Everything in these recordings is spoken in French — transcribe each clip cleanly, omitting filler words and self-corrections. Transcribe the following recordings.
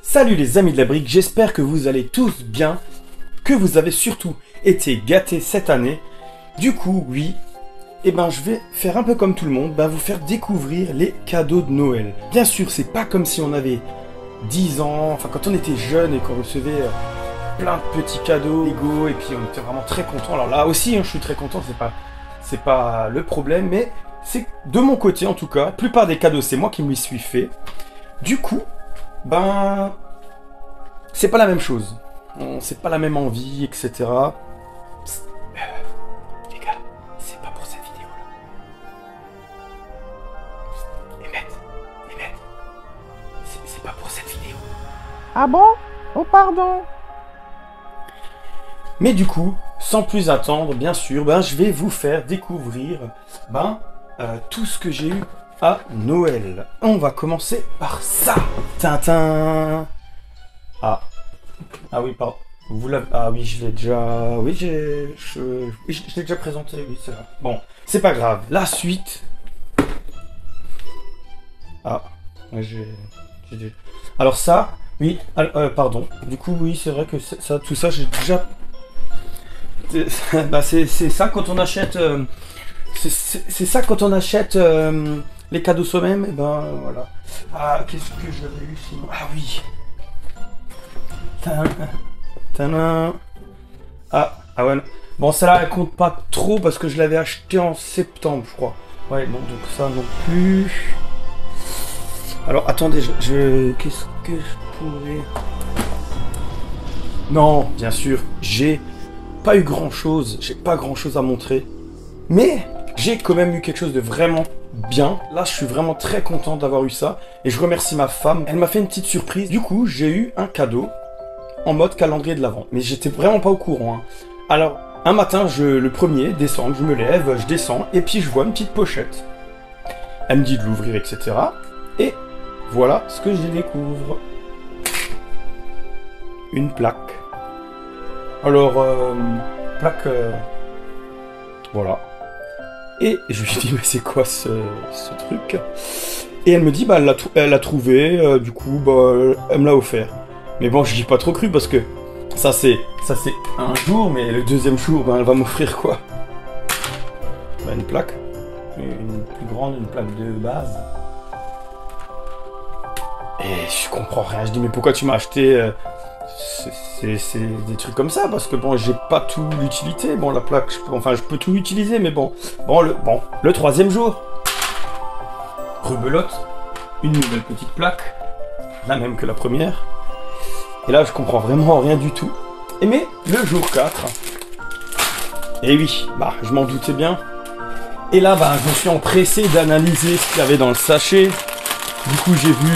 Salut les amis de la brique, j'espère que vous allez tous bien, que vous avez surtout été gâtés cette année. Du coup, oui, je vais faire un peu comme tout le monde, vous faire découvrir les cadeaux de Noël. Bien sûr, c'est pas comme si on avait 10 ans, enfin quand on était jeune et qu'on recevait plein de petits cadeaux, Lego, et puis on était vraiment très content. Alors là aussi, je suis très content, c'est pas le problème, mais c'est de mon côté en tout cas, la plupart des cadeaux, c'est moi qui me les suis fait. Du coup, c'est pas la même chose. C'est pas la même envie, etc. Psst. Les gars, c'est pas pour cette vidéo là. Emmett, c'est pas pour cette vidéo. Ah bon? Oh pardon. Mais du coup, sans plus attendre, bien sûr, je vais vous faire découvrir tout ce que j'ai eu à Noël. On va commencer par ça. Tintin. Ah oui, pardon. Vous l'avez... Ah oui, je l'ai déjà... Oui, je l'ai déjà présenté, oui, c'est vrai. Bon, c'est pas grave. La suite... Alors ça, oui, pardon. Du coup, oui, c'est vrai que ça, tout ça, j'ai déjà... c'est ça quand on achète... C'est ça quand on achète les cadeaux soi-même, et voilà. Ah, qu'est-ce que j'avais eu sinon? Ah oui. Tadam. Ah ouais. Bon, celle-là, elle compte pas trop parce que je l'avais acheté en septembre, je crois. Ouais, bon, donc ça non plus. Alors, attendez, qu'est-ce que je pourrais... Non, bien sûr, j'ai pas eu grand-chose. J'ai pas grand-chose à montrer. Mais j'ai quand même eu quelque chose de vraiment bien. Là, je suis vraiment très content d'avoir eu ça. Et je remercie ma femme. Elle m'a fait une petite surprise. Du coup, j'ai eu un cadeau en mode calendrier de l'Avent. Mais j'étais vraiment pas au courant. Alors, un matin, le 1er décembre, je me lève, je descends, et puis je vois une petite pochette. Elle me dit de l'ouvrir, etc. Et voilà ce que je découvre. Une plaque. Alors, plaque... voilà. Et je lui dis, mais c'est quoi ce truc? Et elle me dit, elle l'a trouvé, du coup, elle me l'a offert. Mais bon, je n'y ai pas trop cru parce que ça c'est un jour, mais le deuxième jour, elle va m'offrir quoi? Une plaque. Une plus grande, une plaque de base. Et je comprends rien. Je dis, mais pourquoi tu m'as acheté c'est des trucs comme ça? Parce que bon, j'ai pas tout l'utilité. Bon, la plaque, je peux tout utiliser, mais le troisième jour. Rebelote. Une nouvelle petite plaque. La même que la première. Et là, je comprends vraiment rien du tout. Mais le jour 4, et oui, je m'en doutais bien. Et là, je me suis empressé d'analyser ce qu'il y avait dans le sachet. Du coup, j'ai vu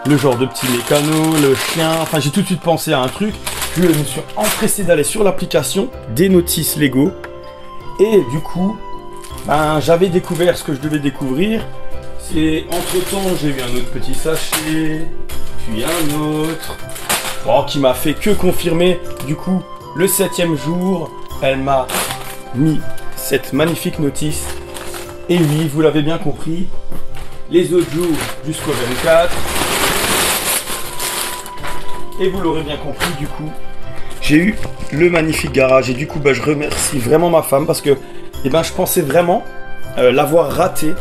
le genre de petit mécano, le chien. Enfin, j'ai tout de suite pensé à un truc. Je me suis empressé d'aller sur l'application des notices Lego. Et du coup, j'avais découvert ce que je devais découvrir. C'est entre-temps, j'ai vu un autre petit sachet, puis un autre... qui m'a fait que confirmer. Du coup, le 7e jour, elle m'a mis cette magnifique notice. Et oui, vous l'avez bien compris, les autres jours jusqu'au 24. Et vous l'aurez bien compris, du coup, j'ai eu le magnifique garage. Et du coup, je remercie vraiment ma femme parce que je pensais vraiment l'avoir raté.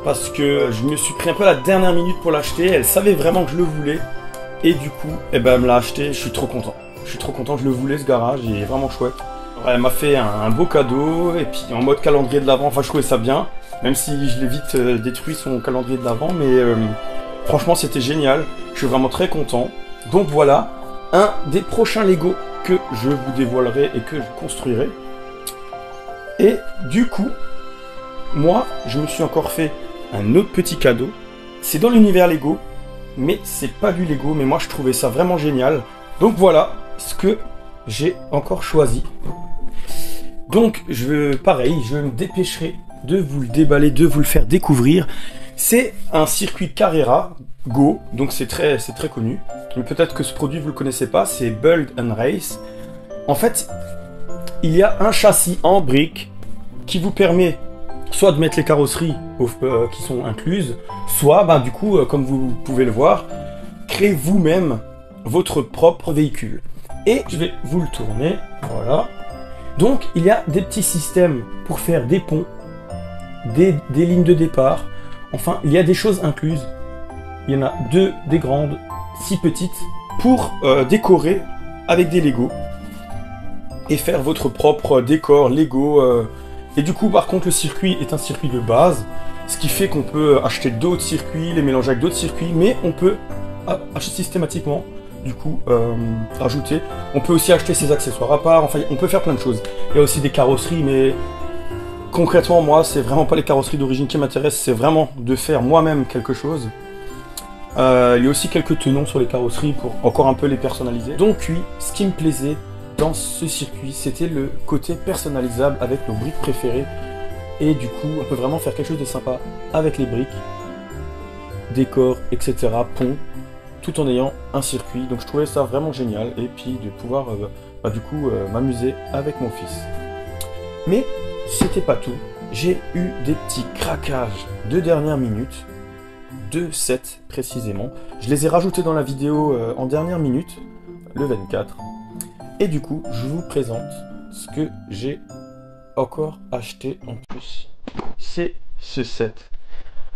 Parce que je me suis pris un peu à la dernière minute pour l'acheter. Elle savait vraiment que je le voulais. Et du coup, elle me l'a acheté, je suis trop content. Je suis trop content, je le voulais ce garage, il est vraiment chouette. Elle m'a fait un beau cadeau, et puis en mode calendrier de l'Avent, je trouvais ça bien. Même si je l'ai vite détruit son calendrier de l'Avent, mais franchement c'était génial. Je suis vraiment très content. Donc voilà, un des prochains Lego que je vous dévoilerai et que je construirai. Et du coup, moi, je me suis encore fait un autre petit cadeau. C'est dans l'univers Lego. Mais c'est pas du Lego, mais moi je trouvais ça vraiment génial. Donc voilà ce que j'ai encore choisi. Donc pareil, je me dépêcherai de vous le déballer, de vous le faire découvrir. C'est un circuit Carrera Go, donc c'est très connu. Mais peut-être que ce produit vous le connaissez pas, c'est Build and Race. En fait, il y a un châssis en briques qui vous permet soit de mettre les carrosseries qui sont incluses, soit, du coup, comme vous pouvez le voir, créer vous-même votre propre véhicule. Et je vais vous le tourner, voilà. Donc il y a des petits systèmes pour faire des ponts, des lignes de départ, enfin il y a des choses incluses. Il y en a 2 des grandes, 6 petites, pour décorer avec des Lego et faire votre propre décor Lego. Et du coup par contre le circuit est un circuit de base, ce qui fait qu'on peut acheter d'autres circuits, les mélanger avec d'autres circuits, mais on peut acheter systématiquement, du coup rajouter. On peut aussi acheter ses accessoires à part, enfin on peut faire plein de choses. Il y a aussi des carrosseries, mais concrètement moi c'est vraiment pas les carrosseries d'origine qui m'intéressent, c'est vraiment de faire moi-même quelque chose. Il y a aussi quelques tenons sur les carrosseries pour encore un peu les personnaliser. Donc oui, ce qui me plaisait dans ce circuit, c'était le côté personnalisable avec nos briques préférées. Et du coup, on peut vraiment faire quelque chose de sympa avec les briques, décors, etc., ponts, tout en ayant un circuit. Donc je trouvais ça vraiment génial. Et puis de pouvoir du coup m'amuser avec mon fils. Mais c'était pas tout. J'ai eu des petits craquages de dernière minute. 2 sets précisément. Je les ai rajoutés dans la vidéo en dernière minute, le 24. Et du coup, je vous présente ce que j'ai encore acheté en plus. C'est ce set.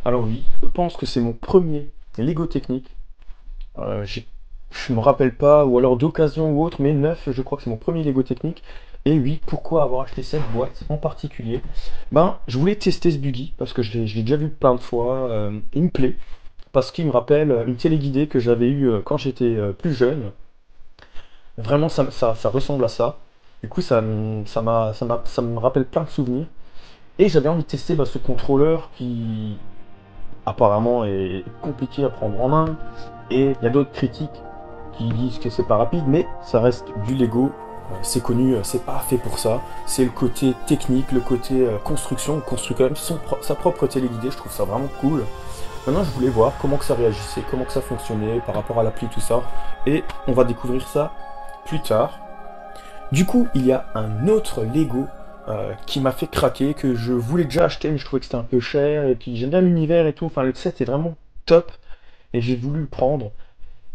Alors oui, je pense que c'est mon premier Lego Technic. Je me rappelle pas, ou alors d'occasion ou autre, mais neuf, je crois que c'est mon premier Lego Technic. Et oui, pourquoi avoir acheté cette boîte en particulier? Ben, je voulais tester ce buggy, parce que je l'ai déjà vu plein de fois. Il me plaît, parce qu'il me rappelle une téléguidée que j'avais eue quand j'étais plus jeune. Vraiment, ça ressemble à ça. Du coup, ça me rappelle plein de souvenirs. Et j'avais envie de tester ce contrôleur qui, apparemment, est compliqué à prendre en main. Et il y a d'autres critiques qui disent que c'est pas rapide, mais ça reste du Lego. C'est connu, c'est pas fait pour ça. C'est le côté technique, le côté construction. On construit quand même sa propre téléguidée, je trouve ça vraiment cool. Maintenant, je voulais voir comment que ça réagissait, comment que ça fonctionnait par rapport à l'appli, tout ça. Et on va découvrir ça plus tard. Du coup, il y a un autre Lego qui m'a fait craquer, que je voulais déjà acheter, mais je trouvais que c'était un peu cher. Et puis j'aime bien l'univers et tout. Enfin, le set est vraiment top. Et j'ai voulu le prendre.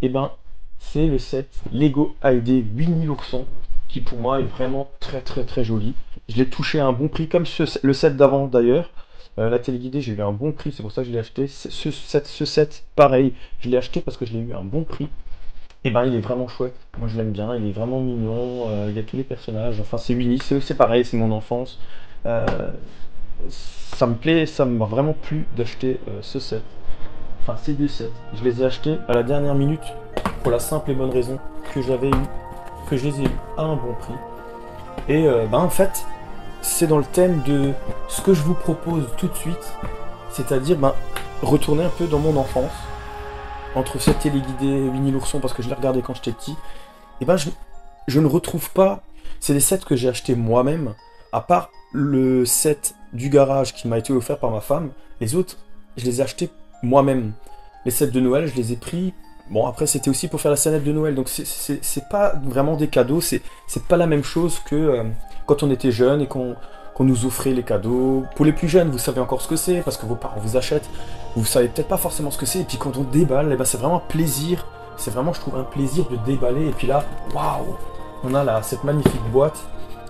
Et ben, c'est le set Lego ID Winnie l'ourson, qui pour moi est vraiment très joli. Je l'ai touché à un bon prix, comme le set d'avant d'ailleurs. La téléguidée, j'ai eu un bon prix, c'est pour ça que je l'ai acheté. Ce set, pareil, je l'ai acheté parce que je l'ai eu à un bon prix. Et ben il est vraiment chouette, moi je l'aime bien, il est vraiment mignon, il y a tous les personnages, enfin c'est Winnie, c'est pareil, c'est mon enfance. Ça me plaît, ça m'a vraiment plu d'acheter ce set. Enfin ces 2 sets, je les ai achetés à la dernière minute pour la simple et bonne raison que je les ai eu à un bon prix. Et en fait, c'est dans le thème de ce que je vous propose tout de suite, c'est-à-dire retourner un peu dans mon enfance, entre cette téléguidée Winnie l'ourson, parce que je l'ai regardé quand j'étais petit, et je ne retrouve pas, c'est des sets que j'ai achetés moi-même, à part le set du garage qui m'a été offert par ma femme, les autres, je les ai achetés moi-même. Les sets de Noël, je les ai pris. Bon, après, c'était aussi pour faire la scénette de Noël, donc c'est pas vraiment des cadeaux, c'est pas la même chose que quand on était jeune et qu'on nous offrait les cadeaux. Pour les plus jeunes, vous savez encore ce que c'est, parce que vos parents vous achètent, vous savez peut-être pas forcément ce que c'est, et puis quand on déballe, c'est vraiment un plaisir, c'est vraiment, je trouve, un plaisir de déballer, et puis là, waouh, on a là cette magnifique boîte,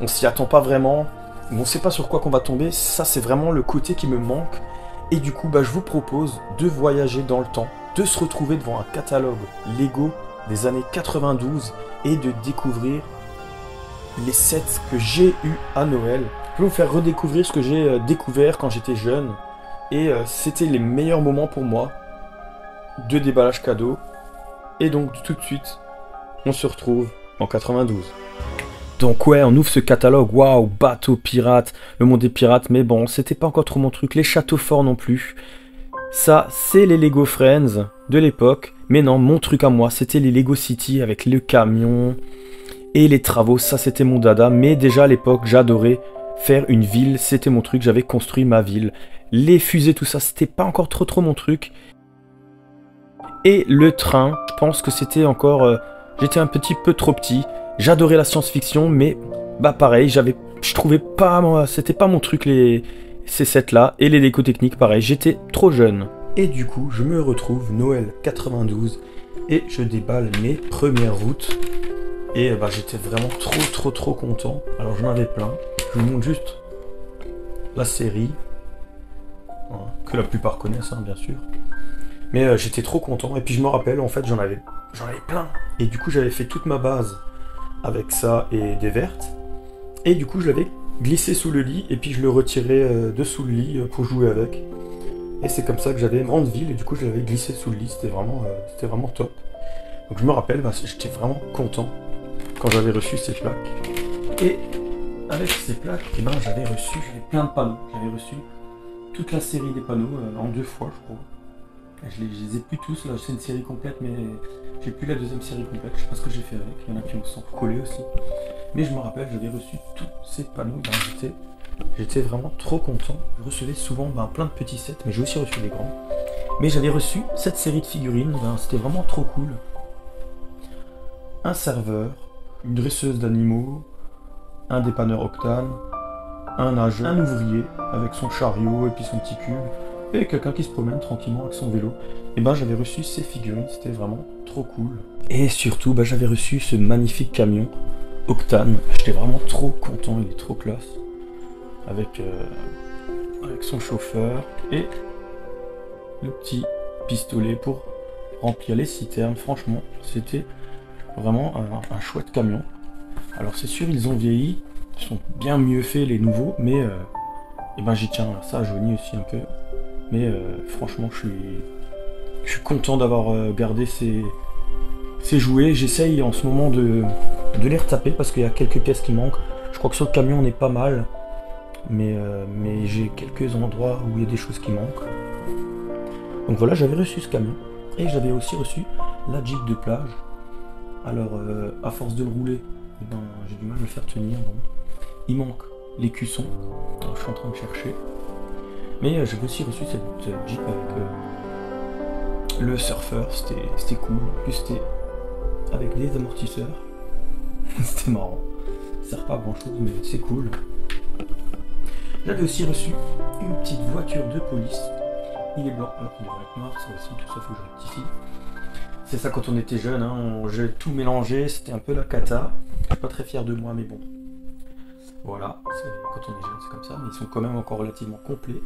on s'y attend pas vraiment, on sait pas sur quoi qu'on va tomber, ça c'est vraiment le côté qui me manque, et du coup, je vous propose de voyager dans le temps, de se retrouver devant un catalogue Lego des années 92 et de découvrir les sets que j'ai eu à Noël. Je vais vous faire redécouvrir ce que j'ai découvert quand j'étais jeune et c'était les meilleurs moments pour moi de déballage cadeau. Et donc tout de suite, on se retrouve en 92. Donc ouais, on ouvre ce catalogue, waouh, bateau pirate, le monde des pirates, mais bon, c'était pas encore trop mon truc, les châteaux forts non plus. Ça, c'est les Lego Friends de l'époque. Mais non, mon truc à moi, c'était les Lego City avec le camion et les travaux. Ça, c'était mon dada. Mais déjà à l'époque, j'adorais faire une ville. C'était mon truc, j'avais construit ma ville. Les fusées, tout ça, c'était pas encore trop mon truc. Et le train, je pense que c'était encore... j'étais un petit peu trop petit. J'adorais la science-fiction, mais pareil, je trouvais pas... C'était pas mon truc, ces sets-là, et les Lego Techniques, pareil, j'étais trop jeune. Et du coup, je me retrouve Noël 92, Et je déballe mes premières routes. Et bah, j'étais vraiment trop content. Alors j'en avais plein. Je vous montre juste la série. Voilà, que la plupart connaissent, hein, bien sûr. Mais j'étais trop content. Et puis je me rappelle, en fait, j'en avais plein. Et du coup, j'avais fait toute ma base avec ça et des vertes. Et du coup, je l'avais glissé sous le lit. Et puis je le retirais dessous le lit pour jouer avec. Et c'est comme ça que j'avais une grande ville. Et du coup, je l'avais glissé sous le lit. C'était vraiment top. Donc je me rappelle, bah, j'étais vraiment content quand j'avais reçu ces plaques. Et avec ces plaques, eh ben, j'avais plein de panneaux. J'avais reçu toute la série des panneaux en 2 fois, je crois. Je les ai plus tous, là c'est une série complète, mais j'ai plus la deuxième série complète. Je sais pas ce que j'ai fait avec, il y en a qui me sont collés aussi. Mais je me rappelle, j'avais reçu tous ces panneaux, ben, j'étais vraiment trop content. Je recevais souvent plein de petits sets, mais j'ai aussi reçu des grands. Mais j'avais reçu cette série de figurines, ben, c'était vraiment trop cool. Un serveur, une dresseuse d'animaux, un dépanneur Octane, un nageur, un ouvrier avec son chariot et puis son petit cube, et quelqu'un qui se promène tranquillement avec son vélo. Et ben j'avais reçu ces figurines, c'était vraiment trop cool. Et surtout, ben, j'avais reçu ce magnifique camion Octane. J'étais vraiment trop content, il est trop classe. Avec son chauffeur et le petit pistolet pour remplir les citernes. Franchement, c'était vraiment un chouette camion. Alors c'est sûr, ils ont vieilli, ils sont bien mieux faits les nouveaux, mais et ben j'y tiens, ça jaunit aussi un peu. Mais franchement, je suis content d'avoir gardé ces jouets. J'essaye en ce moment de les retaper parce qu'il y a quelques pièces qui manquent. Je crois que sur le camion on est pas mal, mais j'ai quelques endroits où il y a des choses qui manquent. Donc voilà, j'avais reçu ce camion et j'avais aussi reçu la Jeep de plage. Alors à force de le rouler, eh ben, j'ai du mal à le faire tenir. Bon. Il manque les cuissons, alors, je suis en train de chercher. Mais j'avais aussi reçu cette Jeep avec le surfeur, c'était cool. En plus c'était avec des amortisseurs. C'était marrant. Ça sert pas à grand chose, mais c'est cool. J'avais aussi reçu une petite voiture de police. Il est blanc, alors qu'il devrait être noir, ça aussi, tout ça faut que je rectifie. C'est ça quand on était jeune, hein, j'ai tout mélangé, c'était un peu la cata. Je suis pas très fier de moi, mais bon. Voilà, quand on est jeune, c'est comme ça, mais ils sont quand même encore relativement complets.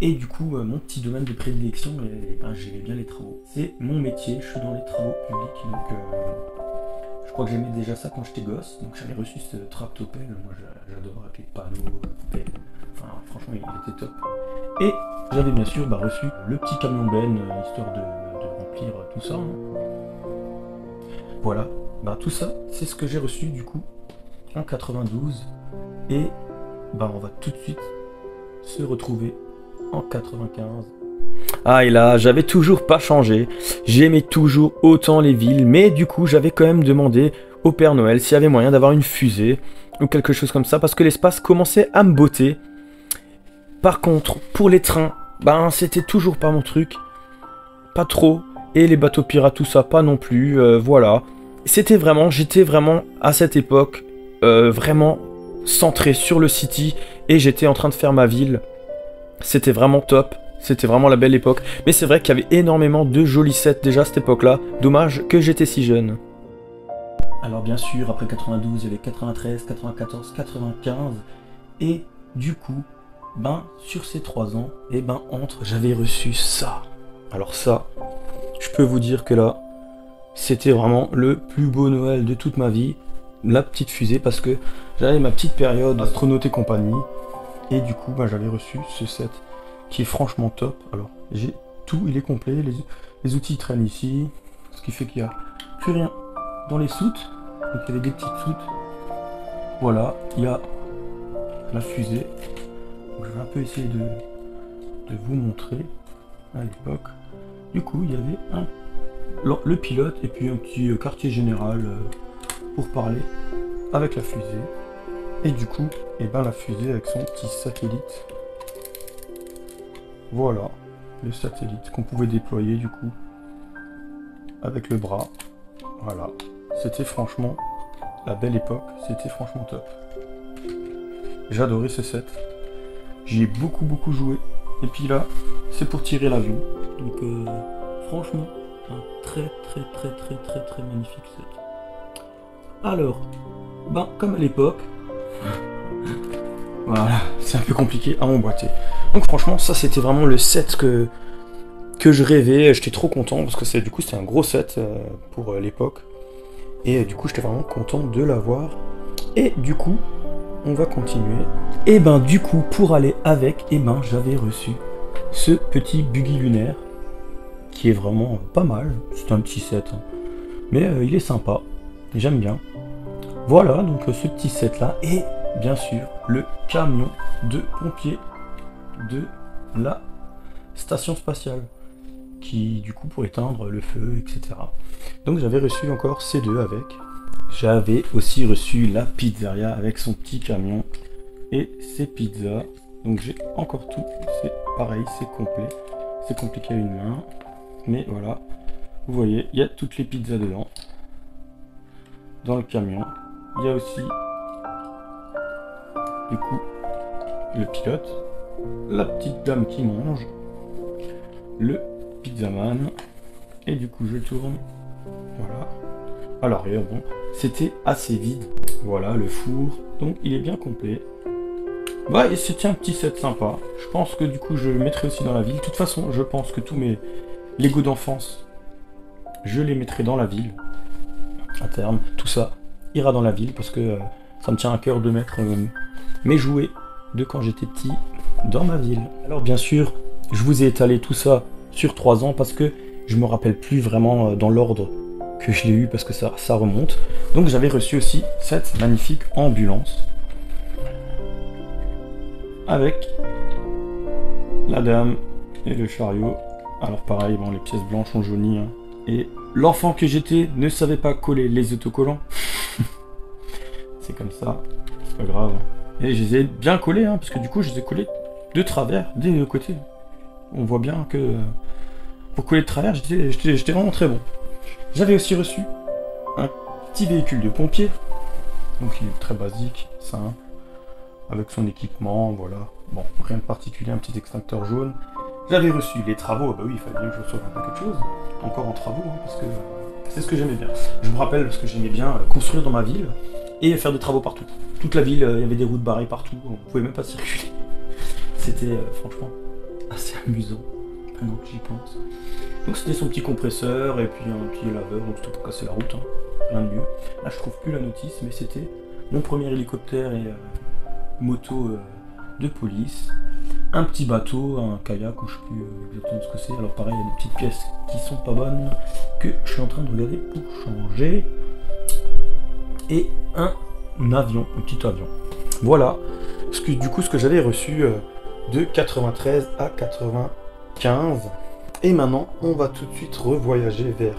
Et du coup, mon petit domaine de prédilection, j'aimais bien les travaux. C'est mon métier, je suis dans les travaux publics, donc je crois que j'aimais déjà ça quand j'étais gosse. Donc j'avais reçu ce tractopelle, moi j'adore avec les panneaux, pelles. Enfin franchement il était top. Et j'avais bien sûr reçu le petit camion Ben, histoire de remplir tout ça. Hein. Voilà, tout ça, c'est ce que j'ai reçu du coup en 92. Et on va tout de suite se retrouver en 95. Ah et là, j'avais toujours pas changé. J'aimais toujours autant les villes, mais du coup, j'avais quand même demandé au Père Noël s'il y avait moyen d'avoir une fusée ou quelque chose comme ça, parce que l'espace commençait à me botter. Par contre, pour les trains, c'était toujours pas mon truc. Pas trop. Et les bateaux pirates, tout ça, pas non plus. Voilà. J'étais vraiment à cette époque, vraiment centré sur le city, et j'étais en train de faire ma ville. C'était vraiment top. C'était vraiment la belle époque. Mais c'est vrai qu'il y avait énormément de jolis sets déjà à cette époque-là. Dommage que j'étais si jeune. Alors bien sûr, après 92, il y avait 93, 94, 95. Et du coup, sur ces 3 ans, j'avais reçu ça. Alors ça, je peux vous dire que là, c'était vraiment le plus beau Noël de toute ma vie. La petite fusée, parce que j'avais ma petite période astronaute et compagnie. Et du coup, j'avais reçu ce set qui est franchement top. Alors, j'ai tout, il est complet. Les outils traînent ici. Ce qui fait qu'il n'y a plus rien dans les soutes. Donc, il y avait des petites soutes. Voilà, il y a la fusée. Donc, je vais un peu essayer de vous montrer à l'époque. Du coup, il y avait le pilote et puis un petit quartier général pour parler avec la fusée. Et du coup, la fusée avec son petit satellite. Voilà, le satellite qu'on pouvait déployer du coup avec le bras. Voilà, c'était franchement la belle époque, c'était franchement top. J'adorais ce set. J'y ai beaucoup joué. Et puis là, c'est pour tirer l'avion. Donc franchement, un très magnifique set. Alors, ben comme à l'époque, voilà, c'est un peu compliqué à emboîter. Donc franchement, ça c'était vraiment le set que je rêvais. J'étais trop content parce que c'était un gros set pour l'époque. Et du coup, j'étais vraiment content de l'avoir. Et du coup, on va continuer. Et ben du coup, pour aller avec, et ben j'avais reçu ce petit buggy lunaire qui est vraiment pas mal. C'est un petit set, hein. Mais il est sympa. J'aime bien. Voilà, donc ce petit set là. Et bien sûr, le camion de pompiers de la station spatiale qui du coup pour éteindre le feu, etc. Donc j'avais reçu encore ces deux avec. J'avais aussi reçu la pizzeria avec son petit camion et ses pizzas. Donc j'ai encore tout, c'est pareil, c'est complet. C'est compliqué à une main, mais voilà. Vous voyez, il y a toutes les pizzas dedans. Dans le camion. Il y a aussi du coup le pilote, la petite dame qui mange, le pizzaman, et du coup je tourne, voilà, à l'arrière. Bon, c'était assez vide, voilà le four, donc il est bien complet. Ouais, et c'était un petit set sympa. Je pense que du coup je le mettrai aussi dans la ville. De toute façon, je pense que tous mes Lego d'enfance, je les mettrai dans la ville à terme. Tout ça ira dans la ville parce que ça me tient à cœur de mettre mes jouets de quand j'étais petit dans ma ville. Alors bien sûr, je vous ai étalé tout ça sur 3 ans parce que je me rappelle plus vraiment dans l'ordre que je l'ai eu parce que ça remonte. Donc j'avais reçu aussi cette magnifique ambulance avec la dame et le chariot. Alors pareil, bon, les pièces blanches ont jauni, hein. Et l'enfant que j'étais ne savait pas coller les autocollants. C'est comme ça, c'est pas grave. Et je les ai bien collés, hein, parce que du coup je les ai collés de travers, des deux côtés. On voit bien que pour coller de travers, j'étais vraiment très bon. J'avais aussi reçu un petit véhicule de pompier. Donc il est très basique, simple, avec son équipement, voilà. Bon, rien de particulier, un petit extincteur jaune. J'avais reçu les travaux, bah oui, il fallait bien que je reçoive un peu quelque chose. Encore en travaux, hein, parce que c'est ce que j'aimais bien. Je me rappelle parce que j'aimais bien construire dans ma ville et faire des travaux partout. Toute la ville, il y avait des routes barrées partout, on pouvait même pas circuler. C'était franchement assez amusant, pendant que j'y pense. Donc c'était son petit compresseur et puis un petit laveur, donc c'était pour casser la route, hein. Rien de mieux. Là je trouve plus la notice, mais c'était mon premier hélicoptère et moto de police. Un petit bateau, un kayak, ou je sais plus exactement ce que c'est. Alors pareil, il y a des petites pièces qui sont pas bonnes, que je suis en train de regarder pour changer. Et un avion, un petit avion. Voilà, ce que j'avais reçu de 93 à 95. Et maintenant, on va tout de suite revoyager vers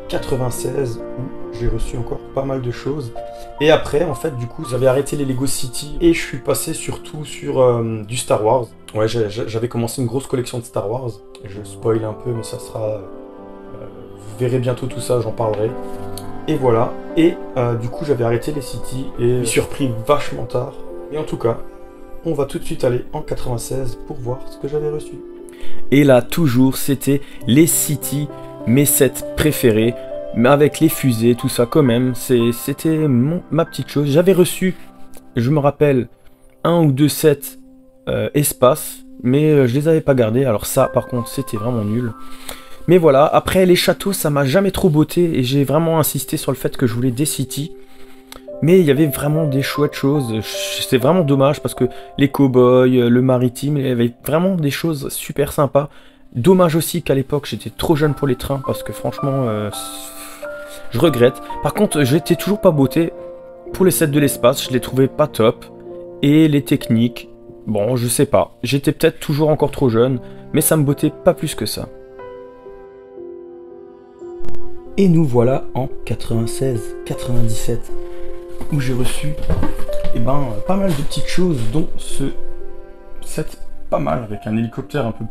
96, où j'ai reçu encore pas mal de choses. Et après, en fait, du coup, j'avais arrêté les Lego City et je suis passé surtout sur du Star Wars. Ouais, j'avais commencé une grosse collection de Star Wars. Je spoil un peu, mais ça sera... vous verrez bientôt tout ça, j'en parlerai. Et voilà. Et du coup, j'avais arrêté les City et je me suis surpris vachement tard. Et en tout cas, on va tout de suite aller en 96 pour voir ce que j'avais reçu. Et là, toujours, c'était les City, mes sets préférés, mais avec les fusées, tout ça quand même, c'était ma petite chose. J'avais reçu, je me rappelle, 1 ou 2 sets espace, mais je les avais pas gardés. Alors ça, par contre, c'était vraiment nul. Mais voilà, après les châteaux, ça m'a jamais trop botté et j'ai vraiment insisté sur le fait que je voulais des City. Mais il y avait vraiment des chouettes choses. C'est vraiment dommage parce que les cow-boys, le maritime, il y avait vraiment des choses super sympas. Dommage aussi qu'à l'époque j'étais trop jeune pour les trains parce que franchement, je regrette. Par contre, j'étais toujours pas botté pour les sets de l'espace. Je les trouvais pas top. Et les techniques, bon, je sais pas. J'étais peut-être toujours encore trop jeune, mais ça me bottait pas plus que ça. Et nous voilà en 96-97. Où j'ai reçu pas mal de petites choses, dont ce set pas mal, avec un hélicoptère un peu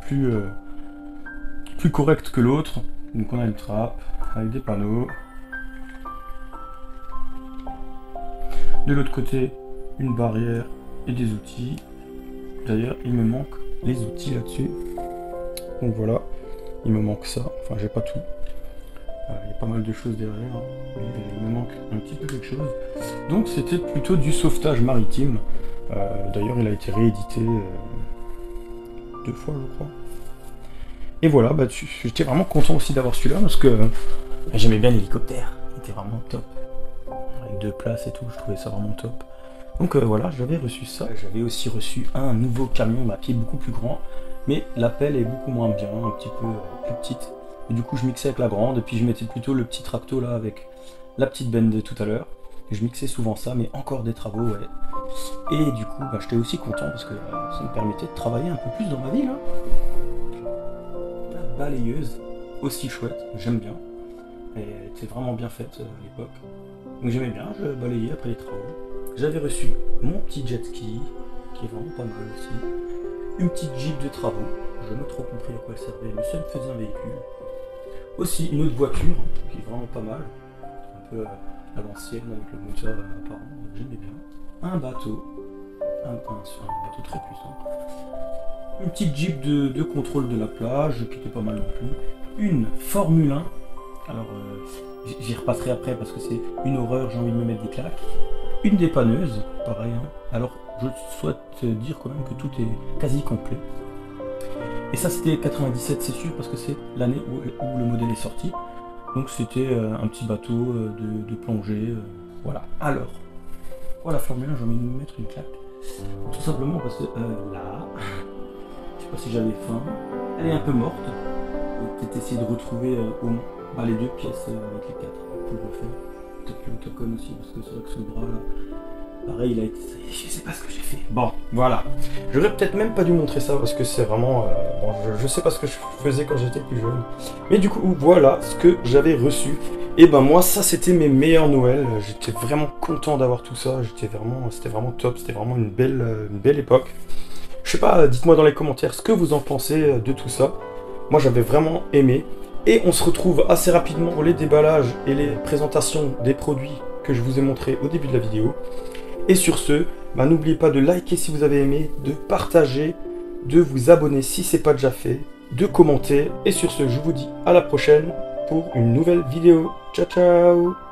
plus correct que l'autre. Donc on a une trappe, avec des panneaux. De l'autre côté, une barrière et des outils. D'ailleurs, il me manque les outils là-dessus. Donc voilà, il me manque ça, enfin j'ai pas tout. Il y a pas mal de choses derrière, hein, mais il me manque un petit peu quelque chose. Donc c'était plutôt du sauvetage maritime. D'ailleurs il a été réédité 2 fois je crois. Et voilà, bah, j'étais vraiment content aussi d'avoir celui-là parce que j'aimais bien l'hélicoptère, il était vraiment top. Avec 2 places et tout, je trouvais ça vraiment top. Donc voilà, j'avais reçu ça. J'avais aussi reçu un nouveau camion à pied beaucoup plus grand, mais la pelle est beaucoup moins bien, un petit peu plus petite. Et du coup je mixais avec la grande, et puis je mettais plutôt le petit tracto là avec la petite benne de tout à l'heure. Et je mixais souvent ça, mais encore des travaux, ouais. Et du coup, bah, j'étais aussi content parce que ça me permettait de travailler un peu plus dans ma ville. Hein. La balayeuse, aussi chouette, j'aime bien. Et elle était vraiment bien faite à l'époque. Donc j'aimais bien, je balayais après les travaux. J'avais reçu mon petit jet ski, qui est vraiment pas mal aussi. Une petite Jeep de travaux, je n'ai pas trop compris à quoi elle servait, mais ça me faisait un véhicule. Aussi une autre voiture, qui est vraiment pas mal. Un peu à l'ancienne, avec le moteur apparent, j'aimais bien. Un bateau, un bateau très puissant. Une petite Jeep de contrôle de la plage, qui était pas mal non plus. Une Formule 1, alors j'y repasserai après parce que c'est une horreur, j'ai envie de me mettre des claques. Une dépanneuse, pareil. Hein. Alors je souhaite dire quand même que tout est quasi complet. Et ça c'était 97, c'est sûr, parce que c'est l'année où le modèle est sorti. Donc c'était un petit bateau de plongée. Voilà. Alors, voilà, Formule 1, j'ai envie de me mettre une claque. Tout simplement parce que là, je sais pas si j'avais faim, elle est un peu morte. Peut-être essayer de retrouver les 2 pièces avec les 4 pour le refaire. Peut-être que le tacon aussi, parce que c'est vrai que ce bras là, pareil, il a été. Je sais pas ce que j'ai fait. Bon, voilà. J'aurais peut-être même pas dû montrer ça parce que c'est vraiment. Bon, je sais pas ce que je faisais quand j'étais plus jeune. Mais du coup, voilà ce que j'avais reçu. Et ben moi, ça c'était mes meilleurs Noëls. J'étais vraiment content d'avoir tout ça. C'était vraiment top. C'était vraiment une belle époque. Je sais pas, dites-moi dans les commentaires ce que vous en pensez de tout ça. Moi, j'avais vraiment aimé. Et on se retrouve assez rapidement pour les déballages et les présentations des produits que je vous ai montrés au début de la vidéo. Et sur ce, bah, n'oubliez pas de liker si vous avez aimé, de partager, de vous abonner si ce n'est pas déjà fait, de commenter. Et sur ce, je vous dis à la prochaine pour une nouvelle vidéo. Ciao ciao!